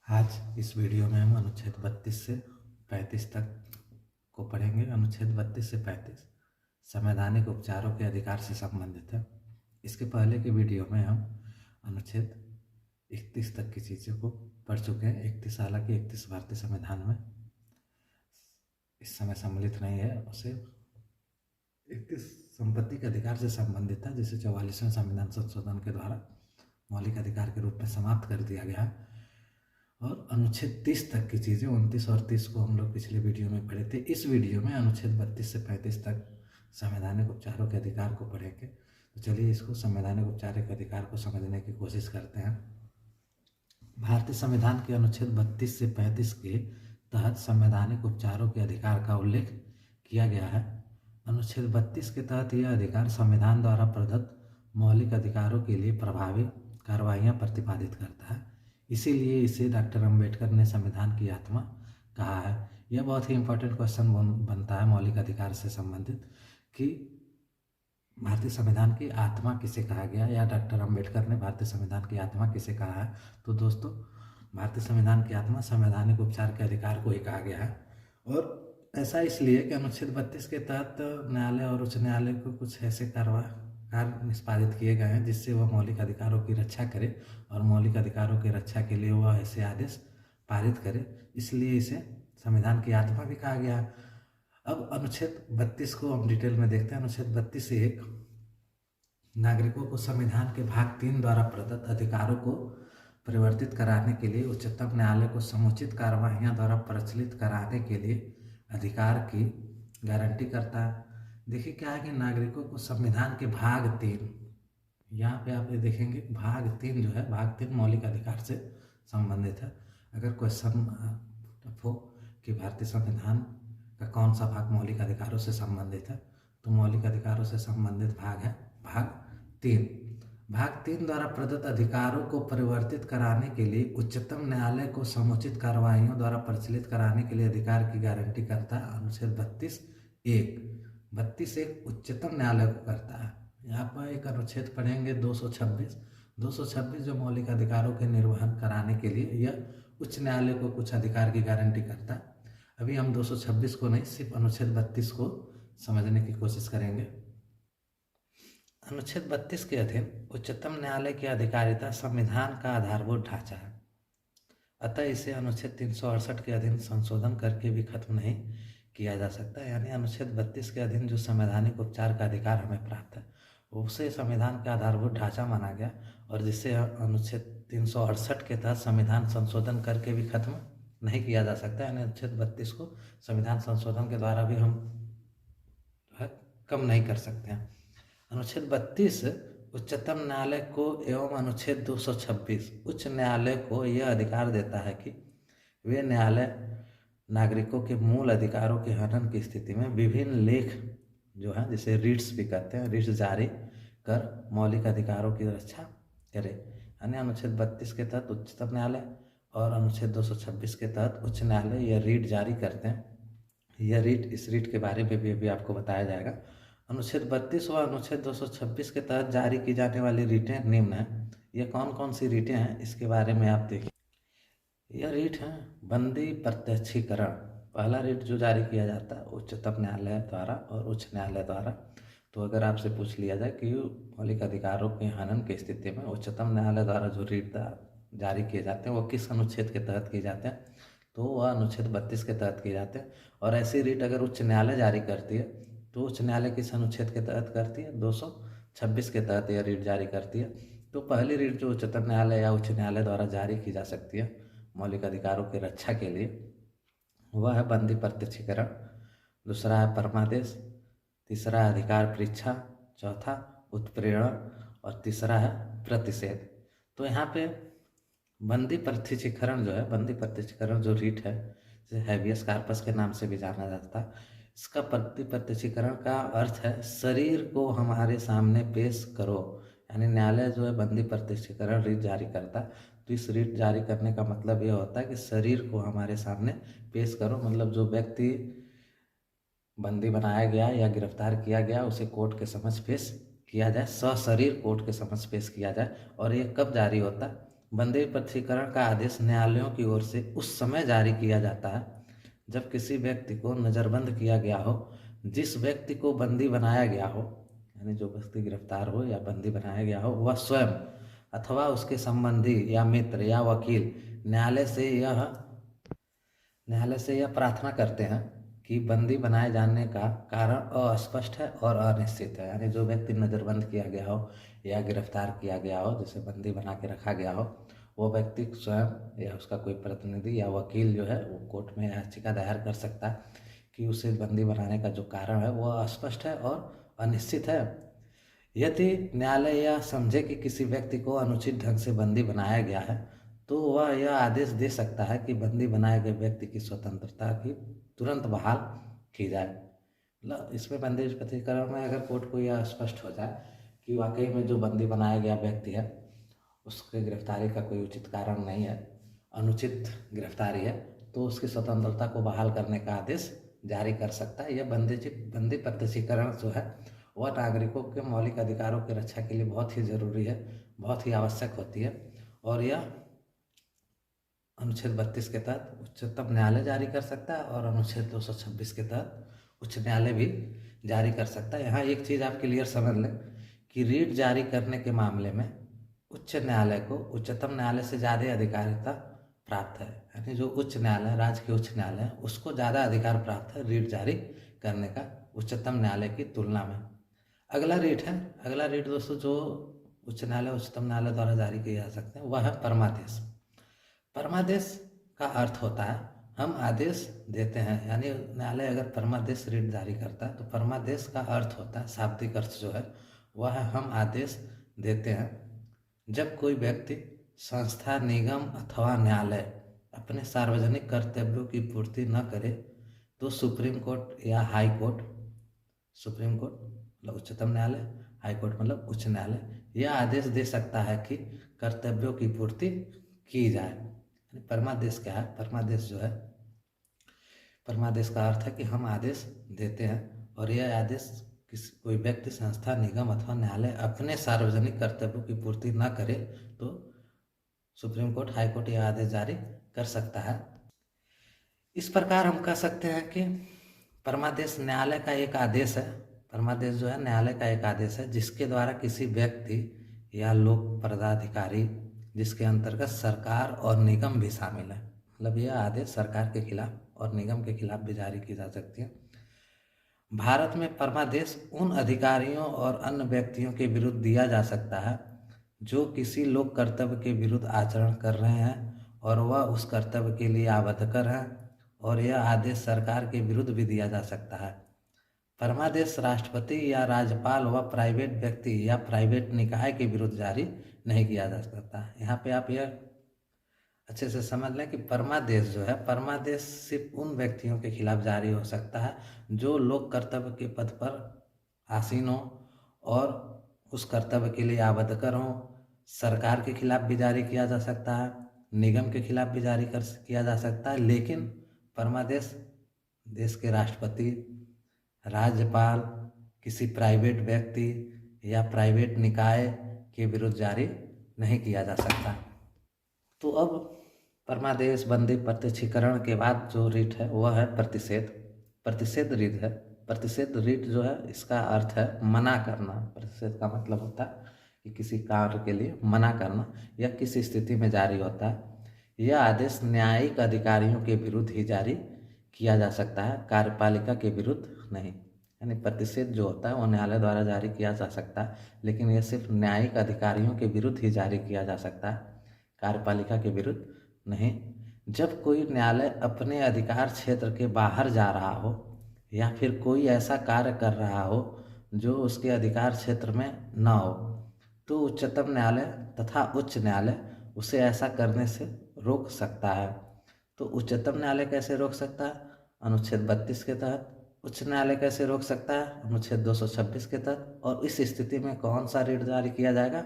आज इस वीडियो में हम अनुच्छेद 32 से 35 तक को पढ़ेंगे। अनुच्छेद 32 से 35 संवैधानिक उपचारों के अधिकार से संबंधित है। इसके पहले के वीडियो में हम अनुच्छेद 31 तक की चीज़ों को पढ़ चुके हैं। 31 हालांकि 31 भारतीय संविधान में इस समय सम्मिलित नहीं है, उसे 31 संपत्ति के अधिकार से संबंधित है, जिसे 44वें संविधान संशोधन के द्वारा मौलिक अधिकार के रूप में समाप्त कर दिया गया है। और अनुच्छेद 30 तक की चीज़ें 29 और 30 को हम लोग पिछले वीडियो में पढ़े थे। इस वीडियो में अनुच्छेद 32 से 35 तक संवैधानिक उपचारों के अधिकार को पढ़ेंगे। तो चलिए इसको संवैधानिक उपचार के अधिकार को समझने की कोशिश करते हैं। भारतीय संविधान के अनुच्छेद 32 से 35 के तहत संवैधानिक उपचारों के अधिकार का उल्लेख किया गया है। अनुच्छेद 32 के तहत यह अधिकार संविधान द्वारा प्रदत्त मौलिक अधिकारों के लिए प्रभावी कार्रवाइयाँ प्रतिपादित करता है। इसीलिए इसे डॉक्टर अंबेडकर ने संविधान की आत्मा कहा है। यह बहुत ही इम्पोर्टेंट क्वेश्चन बनता है मौलिक अधिकार से संबंधित कि भारतीय संविधान की आत्मा किसे कहा गया, या डॉक्टर अंबेडकर ने भारतीय संविधान की आत्मा किसे कहा है। तो दोस्तों, भारतीय संविधान की आत्मा संवैधानिक उपचार के अधिकार को ही कहा गया है। और ऐसा इसलिए कि अनुच्छेद 32 के तहत न्यायालय और उच्च न्यायालय को कुछ ऐसे कार्य निष्पादित किए गए हैं जिससे वह मौलिक अधिकारों की रक्षा करे, और मौलिक अधिकारों की रक्षा के लिए वह ऐसे आदेश पारित करे। इसलिए इसे संविधान की आत्मा भी कहा गया है। अब अनुच्छेद 32 को हम डिटेल में देखते हैं। अनुच्छेद 32(1) नागरिकों को संविधान के भाग 3 द्वारा प्रदत्त अधिकारों को परिवर्तित कराने के लिए उच्चतम न्यायालय को समुचित कार्रवाइयाँ द्वारा प्रचलित कराने के लिए अधिकार की गारंटी करता है। देखिए क्या है कि नागरिकों को संविधान के भाग 3, यहाँ पे आप ये देखेंगे भाग 3 जो है, भाग 3 मौलिक अधिकार से संबंधित है। अगर क्वेश्चन हो कि भारतीय संविधान का कौन सा भाग मौलिक अधिकारों से संबंधित है, तो मौलिक अधिकारों से संबंधित भाग है भाग 3। भाग 3 द्वारा प्रदत्त अधिकारों को परिवर्तित कराने के लिए उच्चतम न्यायालय को समुचित कार्रवाइयों द्वारा प्रचलित कराने के लिए अधिकार की गारंटी करता है। अनुच्छेद 32(1) 32(1) उच्चतम न्यायालय को करता है। यहाँ पर एक अनुच्छेद पढ़ेंगे 226 जो मौलिक अधिकारों के निर्वहन कराने के लिए यह उच्च न्यायालय को कुछ अधिकार की गारंटी करता है। अभी हम 226 को नहीं, सिर्फ अनुच्छेद 32 को समझने की कोशिश करेंगे। अनुच्छेद 32 के अधीन उच्चतम न्यायालय की अधिकारिता संविधान का आधारभूत ढांचा है, अतः इसे अनुच्छेद 368 के अधीन संशोधन करके भी खत्म नहीं किया जा सकता है। यानी अनुच्छेद 32 के अधीन जो संवैधानिक उपचार का अधिकार हमें प्राप्त है उसे संविधान का आधारभूत ढांचा माना गया, और जिससे अनुच्छेद 368 के तहत संविधान संशोधन करके भी खत्म नहीं किया जा सकता। यानी अनुच्छेद 32 को संविधान संशोधन के द्वारा भी हम कम नहीं कर सकते हैं। अनुच्छेद 32 उच्चतम न्यायालय को एवं अनुच्छेद 226 उच्च न्यायालय को यह अधिकार देता है कि वे न्यायालय नागरिकों के मूल अधिकारों के हनन की स्थिति में विभिन्न लेख जो है, जिसे रिट्स भी कहते हैं, रिट्स जारी कर मौलिक अधिकारों की रक्षा करे। यानी अनुच्छेद 32 के तहत उच्चतम न्यायालय और अनुच्छेद 226 के तहत उच्च न्यायालय यह रीट जारी करते हैं। यह रीट, इस रीट के बारे में भी अभी आपको बताया जाएगा। अनुच्छेद 32 व अनुच्छेद 226 के तहत जारी की जाने वाली रीटें निम्न हैं। यह कौन कौन सी रीटें हैं इसके बारे में आप देखिए। यह रीट है बंदी प्रत्यक्षीकरण। पहला रीट जो जारी किया जाता है उच्चतम न्यायालय द्वारा और उच्च न्यायालय द्वारा। तो अगर आपसे पूछ लिया जाए कि मौलिक अधिकारों के हनन की स्थिति में उच्चतम न्यायालय द्वारा जो रीट जारी किए जाते हैं वो किस अनुच्छेद के तहत किए जाते हैं, तो वह अनुच्छेद 32 के तहत किए जाते हैं। और ऐसी रीट अगर उच्च न्यायालय जारी करती है तो उच्च न्यायालय किस अनुच्छेद के तहत करती है, 226 के तहत यह रीट जारी करती है। तो पहली रीट जो उच्चतम न्यायालय या उच्च न्यायालय द्वारा जारी की जा सकती है मौलिक अधिकारों की रक्षा के लिए, वह है बंदी प्रत्यक्षीकरण। दूसरा है परमादेश, तीसरा है अधिकार परीक्षा, चौथा उत्प्रेरण, और तीसरा है प्रतिषेध। तो यहाँ पे बंदी प्रत्यक्षीकरण जो है, बंदी प्रत्यक्षीकरण जो रीट है, जिसे हैबियस कार्पस के नाम से भी जाना जाता है, इसका बंदी प्रत्यक्षीकरण का अर्थ है शरीर को हमारे सामने पेश करो। यानी न्यायालय जो है बंदी प्रत्यक्षीकरण रीट जारी करता है, तो इस रीट जारी करने का मतलब यह होता है कि शरीर को हमारे सामने पेश करो। मतलब जो व्यक्ति बंदी बनाया गया या गिरफ्तार किया गया उसे कोर्ट के समक्ष पेश किया जाए, सशरीर कोर्ट के समक्ष पेश किया जाए। और ये कब जारी होता है, बंदी पृथक्करण का आदेश न्यायालयों की ओर से उस समय जारी किया जाता है जब किसी व्यक्ति को नज़रबंद किया गया हो, जिस व्यक्ति को बंदी बनाया गया हो, यानी जो व्यक्ति गिरफ्तार हो या बंदी बनाया गया हो, वह स्वयं अथवा उसके संबंधी या मित्र या वकील न्यायालय से यह प्रार्थना करते हैं कि बंदी बनाए जाने का कारण अस्पष्ट है और अनिश्चित है। यानी जो व्यक्ति नज़रबंद किया गया हो या गिरफ्तार किया गया हो, जिसे बंदी बना के रखा गया हो, वो व्यक्ति स्वयं या उसका कोई प्रतिनिधि या वकील जो है वो कोर्ट में याचिका दायर कर सकता है कि उसे बंदी बनाने का जो कारण है वह अस्पष्ट है और अनिश्चित है। यदि न्यायालय यह समझे कि किसी व्यक्ति को अनुचित ढंग से बंदी बनाया गया है तो वह यह आदेश दे सकता है कि बंदी बनाए गए व्यक्ति की स्वतंत्रता की तुरंत बहाल की जाए। मतलब इसमें बंदी पृथक्करण में अगर कोर्ट को यह स्पष्ट हो जाए कि वाकई में जो बंदी बनाया गया व्यक्ति है उसके गिरफ्तारी का कोई उचित कारण नहीं है, अनुचित गिरफ्तारी है, तो उसकी स्वतंत्रता को बहाल करने का आदेश जारी कर सकता है। यह बंदी पृथक्करण जो है वह नागरिकों के मौलिक अधिकारों की रक्षा के लिए बहुत ही ज़रूरी है, बहुत ही आवश्यक होती है। और यह अनुच्छेद 32 के तहत उच्चतम न्यायालय जारी कर सकता है और अनुच्छेद 226 के तहत उच्च न्यायालय भी जारी कर सकता है। यहाँ एक चीज़ आप क्लियर समझ लें कि रीट जारी करने के मामले में उच्च न्यायालय को उच्चतम न्यायालय से ज़्यादा अधिकारिता प्राप्त है। यानी जो उच्च न्यायालय, राज्य के उच्च न्यायालय है, उसको ज़्यादा अधिकार प्राप्त है रीट जारी करने का उच्चतम न्यायालय की तुलना में। अगला रीट दोस्तों जो उच्च न्यायालय उच्चतम न्यायालय द्वारा जारी किए जा सकते हैं वह है परमादेश। परमादेश का अर्थ होता है हम आदेश देते हैं। यानी न्यायालय अगर परमादेश रीट जारी करता है तो परमादेश का अर्थ होता है, शाब्दिक अर्थ जो है वह है हम आदेश देते हैं जब कोई व्यक्ति, संस्था, निगम अथवा न्यायालय अपने सार्वजनिक कर्तव्यों की पूर्ति न करे तो सुप्रीम कोर्ट या हाई कोर्ट, सुप्रीम कोर्ट मतलब उच्चतम न्यायालय, हाई कोर्ट मतलब उच्च न्यायालय, यह आदेश दे सकता है कि कर्तव्यों की पूर्ति की जाए। परमादेश क्या है? परमादेश जो है, परमादेश का अर्थ है कि हम आदेश देते हैं और यह आदेश कोई व्यक्ति, संस्था, निगम अथवा न्यायालय अपने सार्वजनिक कर्तव्यों की पूर्ति न करे तो सुप्रीम कोर्ट, हाई कोर्ट यह आदेश जारी कर सकता है। इस प्रकार हम कह सकते हैं कि परमादेश न्यायालय का एक आदेश है। परमादेश जो है न्यायालय का एक आदेश है जिसके द्वारा किसी व्यक्ति या लोक पदाधिकारी, जिसके अंतर्गत सरकार और निगम भी शामिल है, मतलब यह आदेश सरकार के खिलाफ और निगम के खिलाफ भी जारी की जा सकती है। भारत में परमादेश उन अधिकारियों और अन्य व्यक्तियों के विरुद्ध दिया जा सकता है जो किसी लोक कर्तव्य के विरुद्ध आचरण कर रहे हैं और वह उस कर्तव्य के लिए आबद्धकर हैं, और यह आदेश सरकार के विरुद्ध भी दिया जा सकता है। परमादेश राष्ट्रपति या राज्यपाल व प्राइवेट व्यक्ति या प्राइवेट निकाय के विरुद्ध जारी नहीं किया जा सकता। यहाँ पे आप यह अच्छे से समझ लें कि परमादेश जो है, परमादेश सिर्फ उन व्यक्तियों के खिलाफ जारी हो सकता है जो लोक कर्तव्य के पद पर आसीन हो और उस कर्तव्य के लिए आबद्धकर हों। सरकार के खिलाफ भी जारी किया जा सकता है, निगम के खिलाफ भी जारी किया जा सकता है, लेकिन परमादेश देश के राष्ट्रपति, राज्यपाल, किसी प्राइवेट व्यक्ति या प्राइवेट निकाय के विरुद्ध जारी नहीं किया जा सकता। तो अब परमादेश, बंदी पृथक्करण के बाद जो रीट है वह है प्रतिषेध रीट है। प्रतिषेध रीट जो है इसका अर्थ है मना करना। प्रतिषेध का मतलब होता है कि किसी कार्य के लिए मना करना या किसी स्थिति में जारी होता है। यह आदेश न्यायिक अधिकारियों के विरुद्ध ही जारी किया जा सकता है, कार्यपालिका के विरुद्ध नहीं। यानी प्रतिषेध जो होता है वो न्यायालय द्वारा जारी किया जा सकता है, लेकिन यह सिर्फ न्यायिक अधिकारियों के विरुद्ध ही जारी किया जा सकता है, कार्यपालिका के विरुद्ध नहीं। जब कोई न्यायालय अपने अधिकार क्षेत्र के बाहर जा रहा हो या फिर कोई ऐसा कार्य कर रहा हो जो उसके अधिकार क्षेत्र में न हो तो उच्चतम न्यायालय तथा उच्च न्यायालय उसे ऐसा करने से रोक सकता है। तो उच्चतम न्यायालय कैसे रोक सकता है? अनुच्छेद 32 के तहत। उच्च न्यायालय कैसे रोक सकता है? अनुच्छेद 226 के तहत। और इस स्थिति में कौन सा रीट जारी किया जाएगा?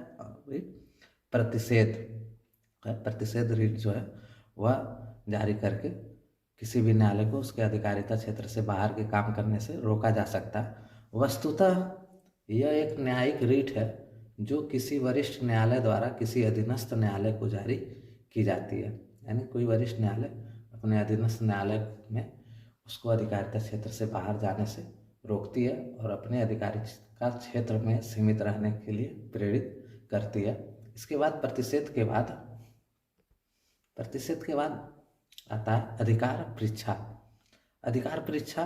प्रतिषेध रीट जो है वह जारी करके किसी भी न्यायालय को उसके अधिकारिता क्षेत्र से बाहर के काम करने से रोका जा सकता है। वस्तुतः यह एक न्यायिक रीट है जो किसी वरिष्ठ न्यायालय द्वारा किसी अधीनस्थ न्यायालय को जारी की जाती है। यानी कोई वरिष्ठ न्यायालय अपने अधीनस्थ न्यायालय में उसको अधिकारिता क्षेत्र से बाहर जाने से रोकती है और अपने अधिकारिता क्षेत्र में सीमित रहने के लिए प्रेरित करती है। इसके बाद प्रतिषेध के बाद आता है अधिकार परीक्षा। अधिकार परीक्षा,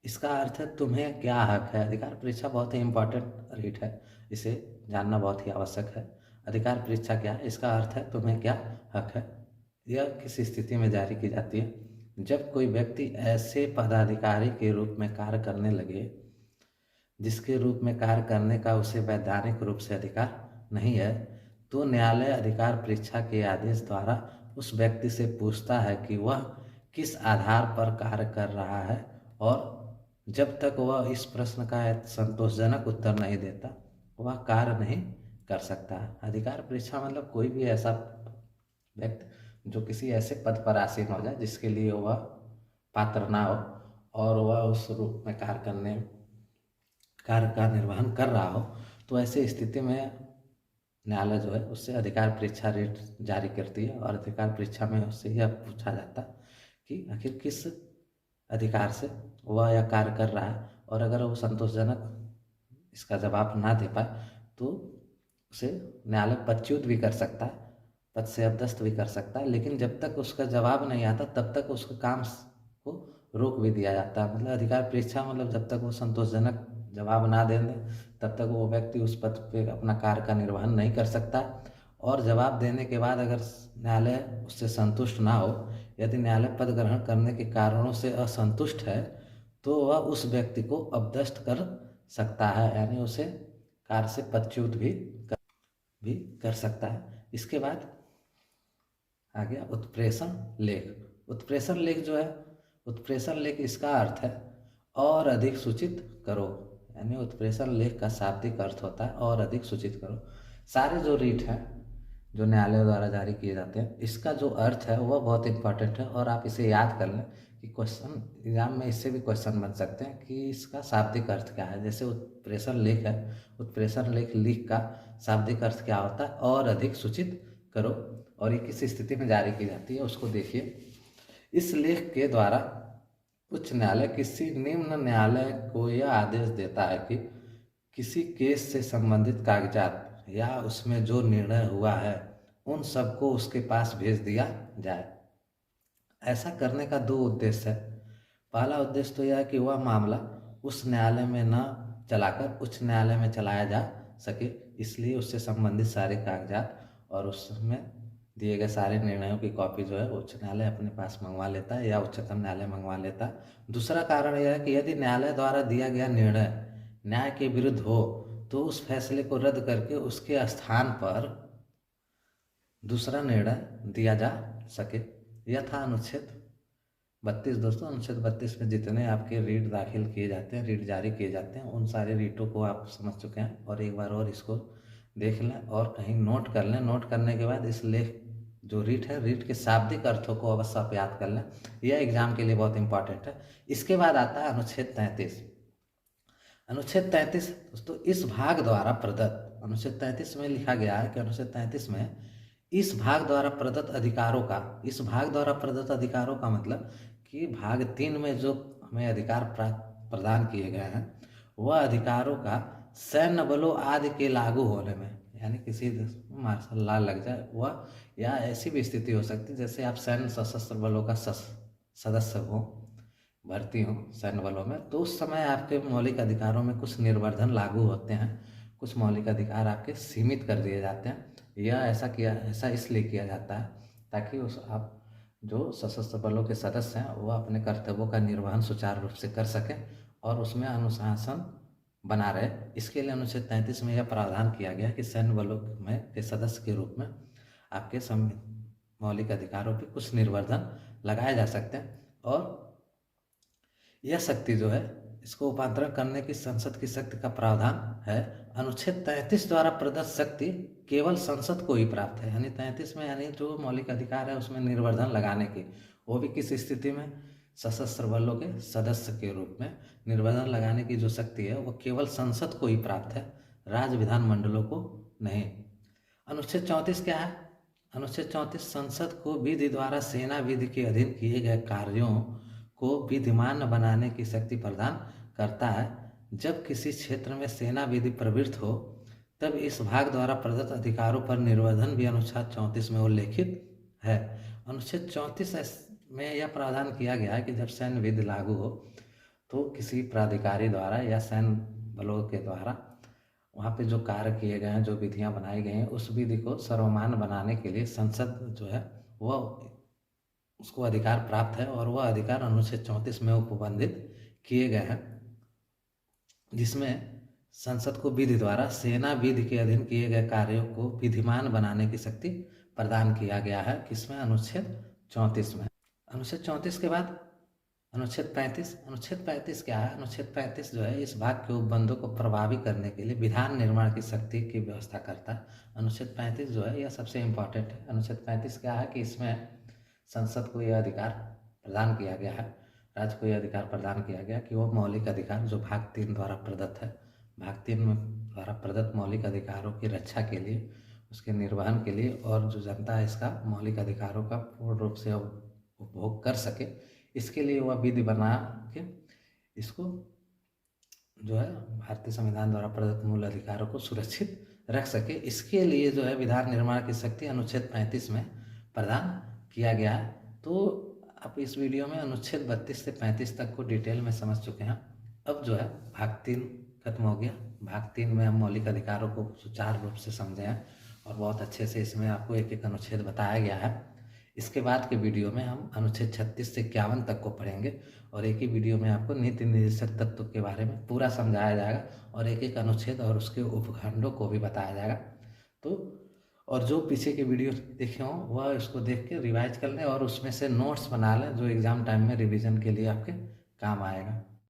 इसका अर्थ है तुम्हें क्या हक है। अधिकार परीक्षा बहुत ही इम्पोर्टेंट रीट है, इसे जानना बहुत ही आवश्यक है। अधिकार परीक्षा क्या है, इसका अर्थ है तुम्हें क्या हक है। यह किस स्थिति में जारी की जाती है, जब कोई व्यक्ति ऐसे पदाधिकारी के रूप में कार्य करने लगे जिसके रूप में कार्य करने का उसे वैधानिक रूप से अधिकार नहीं है, तो न्यायालय अधिकार परीक्षा के आदेश द्वारा उस व्यक्ति से पूछता है कि वह किस आधार पर कार्य कर रहा है, और जब तक वह इस प्रश्न का संतोषजनक उत्तर नहीं देता वह कार्य नहीं कर सकता है। अधिकार परीक्षा मतलब कोई भी ऐसा व्यक्ति जो किसी ऐसे पद पर आसीन हो जाए जिसके लिए वह पात्र ना हो और वह उस रूप में कार्य का निर्वहन कर रहा हो, तो ऐसे स्थिति में न्यायालय जो है उससे अधिकार परीक्षा रीट जारी करती है। और अधिकार परीक्षा में उससे यह पूछा जाता कि आखिर किस अधिकार से वह यह कार्य कर रहा है, और अगर वो संतोषजनक इसका जवाब ना दे पाए तो उसे न्यायालय पदच्युत भी कर सकता है, पद से अपदस्थ भी कर सकता है। लेकिन जब तक उसका जवाब नहीं आता तब तक उसके काम को रोक भी दिया जाता है। मतलब अधिकार परीक्षा मतलब जब तक वो संतोषजनक जवाब ना दे तब तक वो व्यक्ति उस पद पे अपना कार्य का निर्वहन नहीं कर सकता। और जवाब देने के बाद अगर न्यायालय उससे संतुष्ट ना हो, यदि न्यायालय पद ग्रहण करने के कारणों से असंतुष्ट है, तो वह उस व्यक्ति को अपदस्थ कर सकता है, यानी उसे कार्य से पदच्युत भी कर सकता है। इसके बाद आ गया उत्प्रेषण लेख। उत्प्रेषण लेख जो है, उत्प्रेषण लेख इसका अर्थ है और अधिक सूचित करो। यानी उत्प्रेषण लेख का शाब्दिक अर्थ होता है और अधिक सूचित करो। सारे जो रीट हैं जो न्यायालय द्वारा जारी किए जाते हैं, इसका जो अर्थ है वह बहुत इंपॉर्टेंट है और आप इसे याद कर लें कि क्वेश्चन एग्जाम में इससे भी क्वेश्चन बन सकते हैं कि इसका शाब्दिक अर्थ क्या है। जैसे उत्प्रेषण लेख है, उत्प्रेषण लेख का शाब्दिक अर्थ क्या होता है, और अधिक सूचित करो, और ये किस स्थिति में जारी की जाती है उसको देखिए। इस लेख के द्वारा उच्च न्यायालय किसी निम्न न्यायालय को यह आदेश देता है कि किसी केस से संबंधित कागजात या उसमें जो निर्णय हुआ है उन सबको उसके पास भेज दिया जाए। ऐसा करने का दो उद्देश्य है। पहला उद्देश्य तो यह है कि वह मामला उस न्यायालय में न चलाकर उच्च न्यायालय में चलाया जा सके, इसलिए उससे संबंधित सारे कागजात और उसमें दिए गए सारे निर्णयों की कॉपी जो है उच्च न्यायालय अपने पास मंगवा लेता है या उच्चतम न्यायालय मंगवा लेता है। दूसरा कारण यह है कि यदि न्यायालय द्वारा दिया गया निर्णय न्याय के विरुद्ध हो तो उस फैसले को रद्द करके उसके स्थान पर दूसरा निर्णय दिया जा सके। यह था अनुच्छेद 32। दोस्तों, अनुच्छेद 32 में जितने आपके रीट दाखिल किए जाते हैं, रीट जारी किए जाते हैं, उन सारे रीटों को आप समझ चुके हैं। और एक बार और इसको देख लें और कहीं नोट कर लें। नोट करने के बाद इस लेख जो रीट है, रीट के शाब्दिक अर्थों को अवश्य आप याद कर लें, यह एग्जाम के लिए बहुत इंपॉर्टेंट है। इसके बाद आता है अनुच्छेद 33। अनुच्छेद 33 दोस्तों इस भाग द्वारा प्रदत्त, अनुच्छेद 33 में लिखा गया है कि अनुच्छेद 33 में इस भाग द्वारा प्रदत्त अधिकारों का, इस भाग द्वारा प्रदत्त अधिकारों का मतलब कि भाग 3 में जो हमें अधिकार प्रदान किए गए हैं वह अधिकारों का सैन्य बलों आदि के लागू होने में, यानी किसी मार्शल लॉ लग जाए वह, या ऐसी भी स्थिति हो सकती है जैसे आप सैन्य सशस्त्र बलों का सदस्य हो, भर्ती हो सैन्य बलों में, तो उस समय आपके मौलिक अधिकारों में कुछ निर्वर्धन लागू होते हैं, कुछ मौलिक अधिकार आपके सीमित कर दिए जाते हैं। यह ऐसा इसलिए किया जाता है ताकि आप जो सशस्त्र बलों के सदस्य हैं वह अपने कर्तव्यों का निर्वहन सुचारू रूप से कर सकें और उसमें अनुशासन बना रहे। इसके लिए अनुच्छेद 33 में यह प्रावधान किया गया कि सैन्य बलों में के सदस्य के रूप में आपके मौलिक अधिकारों पर कुछ निर्वर्धन लगाए जा सकते हैं, और यह शक्ति जो है इसको रूपांतरण करने की संसद की शक्ति का प्रावधान है। अनुच्छेद 33 द्वारा प्रदत्त शक्ति केवल संसद को ही प्राप्त है। यानी 33 में यानी जो मौलिक अधिकार है उसमें निर्वर्धन लगाने की, वो भी किस स्थिति में, सशस्त्र बलों के सदस्य के रूप में निर्वर्धन लगाने की जो शक्ति है वो केवल संसद को ही प्राप्त है, राज्य विधानमंडलों को नहीं। अनुच्छेद 34 क्या है? अनुच्छेद 34 संसद को विधि द्वारा सेना विधि के अधीन किए गए कार्यों को विधिमान बनाने की शक्ति प्रदान करता है। जब किसी क्षेत्र में सेना विधि प्रवृत्त हो तब इस भाग द्वारा प्रदत्त अधिकारों पर निर्वर्धन भी अनुच्छेद 34 में उल्लेखित है। अनुच्छेद 34 में यह प्रावधान किया गया है कि जब सैन्य विधि लागू हो तो किसी प्राधिकारी द्वारा या सैन्य बलों के द्वारा वहाँ पे जो कार्य किए गए हैं, जो विधियाँ बनाई गई हैं, उस विधि को सर्वमान्य बनाने के लिए संसद जो है वह उसको अधिकार प्राप्त है और वह अधिकार अनुच्छेद 34 में उपबंधित किए गए हैं, जिसमें संसद को विधि द्वारा सेना विधि के अधीन किए गए कार्यों को विधिमान बनाने की शक्ति प्रदान किया गया है। किसमें? अनुच्छेद 34 में। अनुच्छेद 34 के बाद अनुच्छेद 35। अनुच्छेद 35 क्या है? अनुच्छेद 35 जो है इस भाग के उपबंधों को प्रभावी करने के लिए विधान निर्माण की शक्ति की व्यवस्था करता है। अनुच्छेद 35 जो है यह सबसे इम्पोर्टेंट है। अनुच्छेद 35 क्या है कि इसमें संसद को यह अधिकार प्रदान किया गया है, राज्य को यह अधिकार प्रदान किया गया कि वो मौलिक अधिकार जो भाग 3 द्वारा प्रदत्त है, भाग 3 में द्वारा प्रदत्त मौलिक अधिकारों की रक्षा के लिए, उसके निर्वहन के लिए और जो जनता है इसका मौलिक अधिकारों का पूर्ण रूप से उपभोग कर सके, इसके लिए वह विधि बना के इसको जो है भारतीय संविधान द्वारा प्रदत्त मूल अधिकारों को सुरक्षित रख सके, इसके लिए जो है विधान निर्माण की शक्ति अनुच्छेद 35 में प्रदान किया गया है। तो आप इस वीडियो में अनुच्छेद 32 से 35 तक को डिटेल में समझ चुके हैं। अब जो है भाग 3 खत्म हो गया। भाग 3 में हम मौलिक अधिकारों को सुचारू रूप से समझे हैं और बहुत अच्छे से इसमें आपको एक एक अनुच्छेद बताया गया है। इसके बाद के वीडियो में हम अनुच्छेद 36 से 51 तक को पढ़ेंगे और एक ही वीडियो में आपको नीति निर्देशक तत्व के बारे में पूरा समझाया जाएगा और एक एक अनुच्छेद और उसके उपखंडों को भी बताया जाएगा। तो और जो पीछे के वीडियो देखे हों वह इसको देख के रिवाइज कर लें और उसमें से नोट्स बना लें जो एग्ज़ाम टाइम में रिवीजन के लिए आपके काम आएगा।